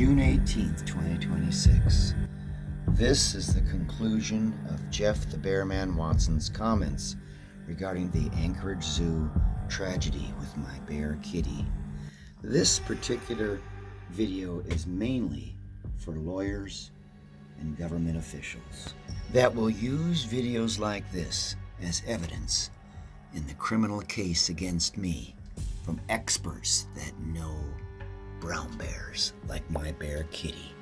June 18th, 2026. This is the conclusion of Jeff the Bearman Watson's comments regarding the Anchorage Zoo tragedy with my bear kitty. This particular video is mainly for lawyers and government officials that will use videos like this as evidence in the criminal case against me from experts that know brown bears like my bear kitty.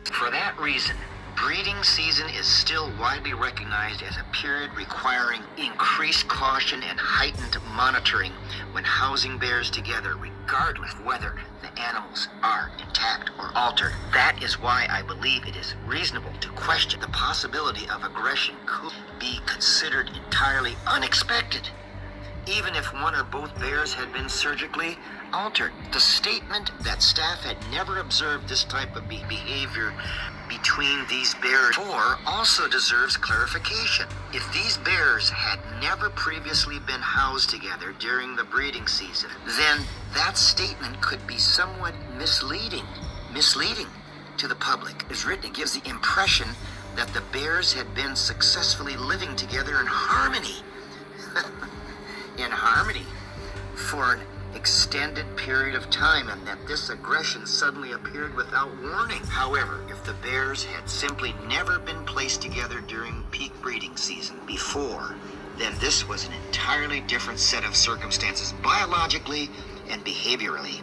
For that reason, breeding season is still widely recognized as a period requiring increased caution and heightened monitoring when housing bears together, regardless of whether the animals are intact or altered. That is why I believe it is reasonable to question the possibility of aggression could be considered entirely unexpected, even if one or both bears had been surgically altered. The statement that staff had never observed this type of behavior between these bears before also deserves clarification. If these bears had never previously been housed together during the breeding season, then that statement could be somewhat misleading to the public. As written, it gives the impression that the bears had been successfully living together in harmony for an extended period of time, and that this aggression suddenly appeared without warning. However, if the bears had simply never been placed together during peak breeding season before, then this was an entirely different set of circumstances biologically and behaviorally.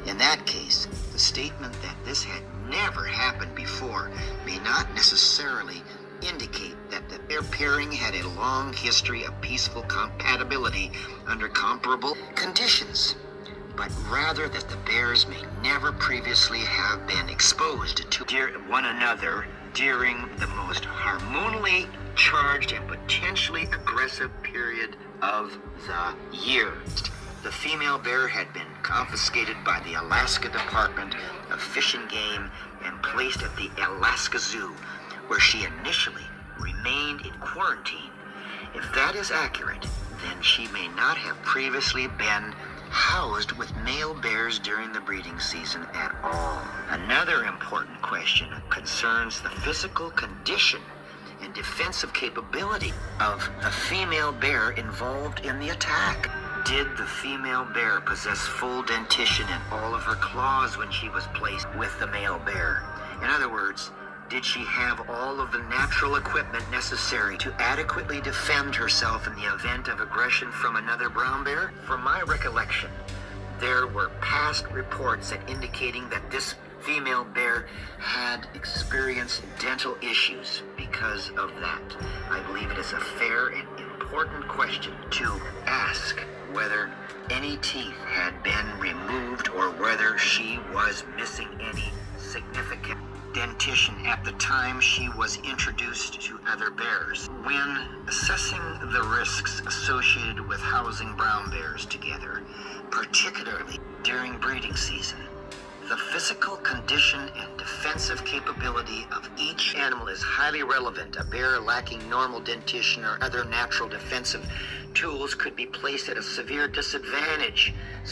In that case, the statement that this had never happened before may not necessarily indicate that the bear pairing had a long history of peaceful compatibility under comparable conditions, but rather that the bears may never previously have been exposed to one another during the most hormonally charged and potentially aggressive period of the year. The female bear had been confiscated by the Alaska Department of Fish and Game and placed at the Alaska Zoo, where she initially remained in quarantine. If that is accurate, then she may not have previously been housed with male bears during the breeding season at all. Another important question concerns the physical condition and defensive capability of the female bear involved in the attack. Did the female bear possess full dentition in all of her claws when she was placed with the male bear? In other words, did she have all of the natural equipment necessary to adequately defend herself in the event of aggression from another brown bear? From my recollection, there were past reports indicating that this female bear had experienced dental issues because of that. I believe it is a fair and important question to ask whether any teeth had been removed or whether she was missing any significant dentition at the time she was introduced to other bears. When assessing the risks associated with housing brown bears together, particularly during breeding season, the physical condition and defensive capability of each animal is highly relevant. A bear lacking normal dentition or other natural defensive tools could be placed at a severe disadvantage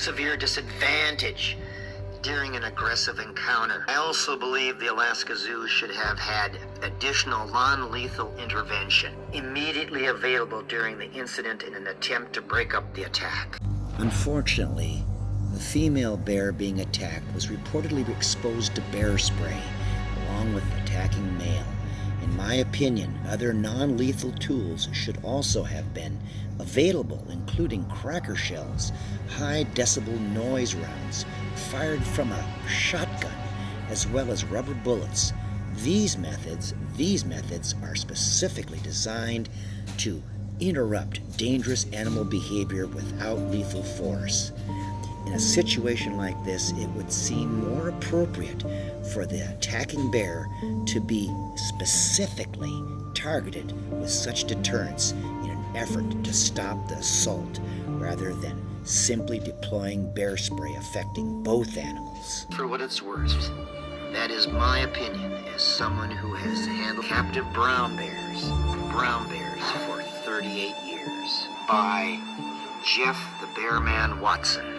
during an aggressive encounter. I also believe the Alaska Zoo should have had additional non-lethal intervention immediately available during the incident in an attempt to break up the attack. Unfortunately, the female bear being attacked was reportedly exposed to bear spray along with the attacking male. In my opinion, other non-lethal tools should also have been available, including cracker shells, high decibel noise rounds fired from a shotgun, as well as rubber bullets. These methods are specifically designed to interrupt dangerous animal behavior without lethal force. In a situation like this, it would seem more appropriate for the attacking bear to be specifically targeted with such deterrence in an effort to stop the assault, rather than simply deploying bear spray affecting both animals. For what it's worth, that is my opinion as someone who has handled captive brown bears for 38 years. By Jeff the Bearman Watson.